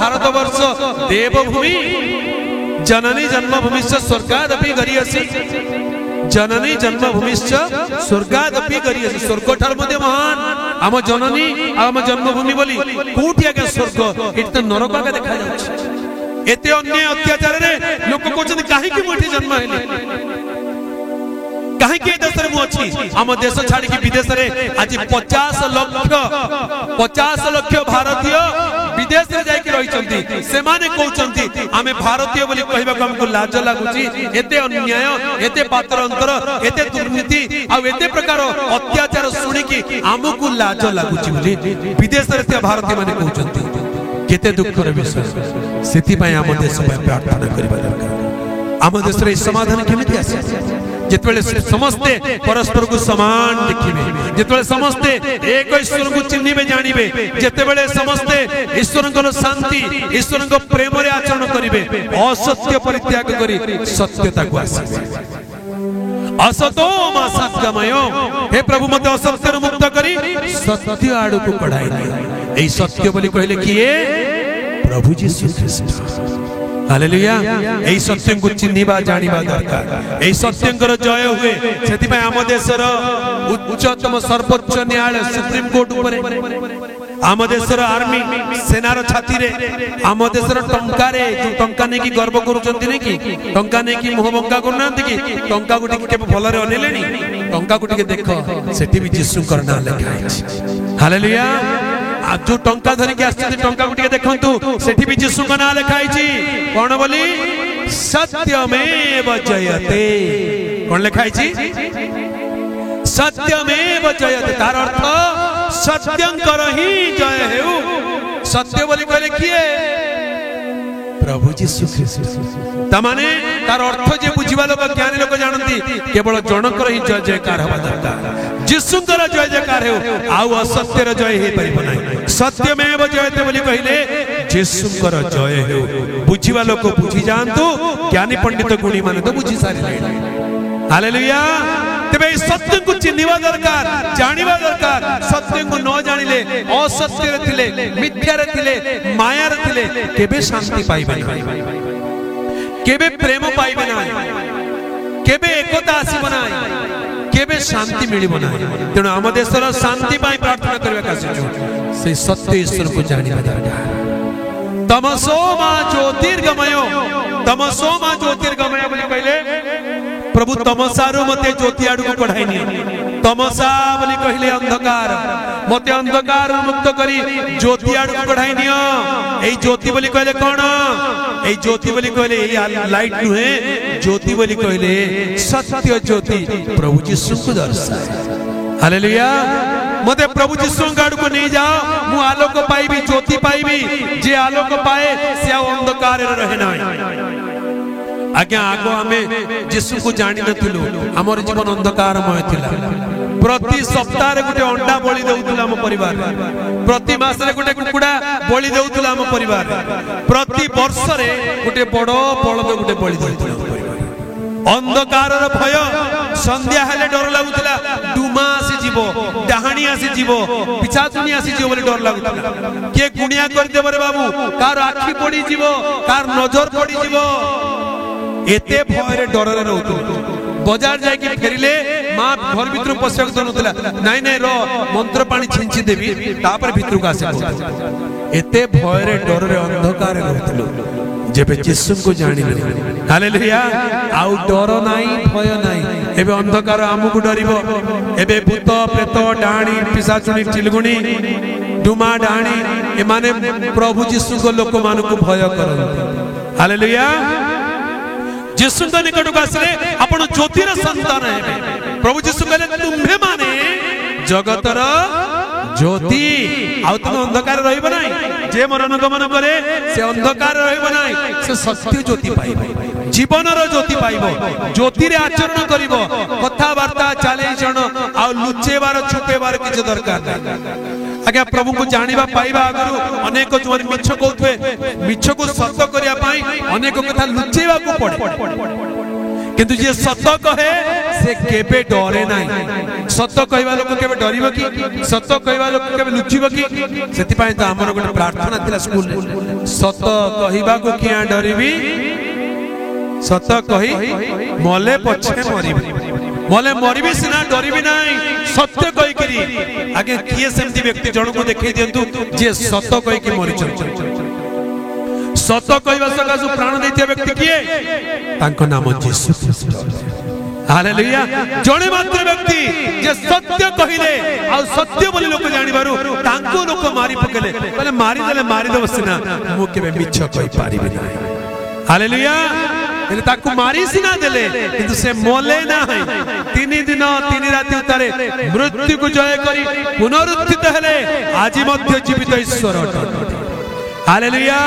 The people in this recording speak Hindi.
भारतवर्ष देवभूमि जननी जन्मभूमिश्च स्वर्गादपि गरीयसी जननी जन्मभूमिश्च स्वर्गादपि गरीयसी स्वर्ग ठार मध्य महान आम जननी आम जन्मभूमि बोली कोठी आगे स्वर्ग एत नरक आगे देखा जाउछि एते अन्याय अत्याचार रे लोक कहउछन काहे कि मोठी जन्म हेली काहे कि देश रे मु अछि आम देश छाडी कि विदेश रे आज 50 लाख भारतीय विदेश रे जाई कि रहिचंती से माने कहउचंती आमे भारतीय बोली कहबा को हमको लाज लागुची एते अन्याय एते पात्र अंतर एते दुर्नीति आ एते प्रकार अत्याचार सुनी कि हमको लाज लागुची बोली विदेश रे भारतीय माने कहउचंती केते दुखर विषय सेति पय आम देश पय प्रार्थना करबा दरकार आम देश रे समाधान केमिति आसे जेतबेले समस्ते परस्पर को समान देखिबे जेतबेले समस्ते एक ईश्वर को चिन्हिबे जानिबे जेतेबेले समस्ते ईश्वर को शांति ईश्वर को प्रेम रे आचरण करिवे असत्य परित्याग करी सत्यता को आसीबे असतो मा सत्यमय हे प्रभु मते असत्य रे मुक्त करी सत्य आडू को कढाई दे एई सत्य बोली कहले किए प्रभु यीशु ख्रीष्ट हालेलुया एई सत्य को चिन्हिबा जानिबा दरकार एई सत्यंकर जय हुए सेति पय आम देशर उच्चतम सर्वोच्च न्यायालय सुप्रीम कोर्ट ऊपर आम देशर आर्मी सेनार छाती रे आम देशर टंका रे जो टंका ने की गर्व करूचंती ने की टंका ने की मोह बंका करनांती की टंका गुटी के भल रे अनेलेनी टंका गुटी के देखो सेति भी यीशु कर नाम लिखा है हालेलुया आ जो टंका धरि के आछथि टंका गुटी देखंतु सेठी भी यीशु का नाम लिखा है कोन बोली सत्यमेव जयते कोन लिखा है सत्यमेव जयते तार अर्थ सत्यंकर ही जय हेउ सत्य बोली कहले किए प्रभु यीशु ख्रीष्ट तमाने तार अर्थ जे बुझिबा लोक ज्ञानी लोक जानती केवल जनकर ही जय जयकार हवा दरकार यीशुंकर जय जयकार हेउ आउ असत्यर जय हे परिबो नाही सत्यमेव जयते बोली कहले यीशुंकर जय हेउ बुझिबा लोक बुझि जानतु ज्ञानी पंडित गुणी माने तो बुझि सारी हालेलुया तबे सत्य को चिन्हिबा दरकार जानिबा दरकार सत्य को न जानिले असत्य रे थिले मिथ्या रे थिले माया रे थिले केबे शांति पाइबे नाही केबे प्रेम पाइबे नाही केबे एकता आसीबो नाही केबे शांति मिलिबो नाही तेणु आम देशर शांति पाई प्रार्थना करबा कासिछु से सत्य ईश्वर को जानिबा दरकार तमसो मा ज्योतिर्गमयो बोली कहले प्रभु तमसारु मते ज्योति आडू को कढाइनी तमसा बोली कहले अंधकार मते अंधकार मुक्त करी ज्योति आडू को कढाइनी एई ज्योति बोली कहले कोन एई ज्योति बोली कहले एई लाइट नुहे ज्योति बोली कहले सत्य ज्योति प्रभु यीशु को दर्शाए हालेलुया मते प्रभु यीशु गाडू को नहीं जाओ मु आलोक पाइबी ज्योति पाइबी जे आलोक पाए से अंधकार रे रहे नाही आज्ञा आगो आमे यीशु को जानि नथिलु हमर जीवन अंधकारमय थिला प्रति सप्ताह रे गुटे अंडा बलि देउतला हम परिवार प्रति मास रे गुटे कुकुडा बलि देउतला हम परिवार प्रति वर्ष रे गुटे बडो बळद गुटे बलि देउतला अंधकार रो भय संध्या हेले डर लागुतला डुमा आसी जीवो डाहाणी आसी जीवो पिछाचुनी आसी जीवो बोली डर लागुतला के गुणिया कर देबो रे बाबू कार आखी पड़ी जीवो कार नजर पड़ी जीवो एते भय रे डर रे रहउतु बाजार जाय कि फेरिले मां घर भीतर पसक दनुतला नाही नाही रो मंत्र पानी छिंची देबी तापर भीतर को आसे एते भय रे डर रे अंधकार रे रहउतु जेबे यीशु को जानिले हालेलुया आउ डर नाही भय नाही एबे अंधकार आमुकु डरिबो एबे भूत प्रेत डाणी पिशाचुनी चिलगुणी डुमा डाणी ए माने प्रभु यीशु को लोक मान को भय करन हालेलुया यीशु के निकट को आसले आपण ज्योतिर संतान है प्रभु यीशु कहले तुम्हे माने जगतर ज्योति आउ तुम अंधकार रहिबो नाही जे मरण गमन करे से अंधकार रहिबो नाही से सत्य ज्योति पाइबो जीवन रो ज्योति पाइबो ज्योति रे आचरण करिवो कथा वार्ता चाले जण आ लुचेबार छुपेबार किछ दरकार नाही आज्ञा प्रभु को जानिबा पाइबा आगरु अनेक जो मिछ कहउथवे मिछ को सत्य करिया पाई अनेक कथा लुचेबा को पड़े किंतु जे सत कहे से केबे डरे नाही। सत कहवा लोक केबे डरिबो कि सत कहवा लोक केबे लुचिबो कि सेति पय त हमर गोटे प्रार्थना थिला स्कूल सत कहवा को किया डरिबी सत कही मले पछे मरिबी मले मरिबी सिना डरिबी नाही सत्य कहि करी आगे किए सेमती व्यक्ति जण को देखै दियंतु जे सत कहि कि मरि चल सत कहवा सकासु प्राण दैथिया व्यक्ति किए तांको नाम यीशु ख्रीष्ट। हालेलुया। जणे मात्र व्यक्ति जे सत्य कहिले आ सत्य बोली लोक जानि बारु तांको लोक मारि पकेले माने मारि देले मारि दब सिना मु केबे मिछ कहि पारिबे नाही। हालेलुया। ele ताकू मारी सिना देले किंतु से मोले ना है 3 दिन 3 राति उतारे मृत्यु को जय करी पुनरुत्थित हेले आज मध्य जीवित ईश्वर। हालेलुया।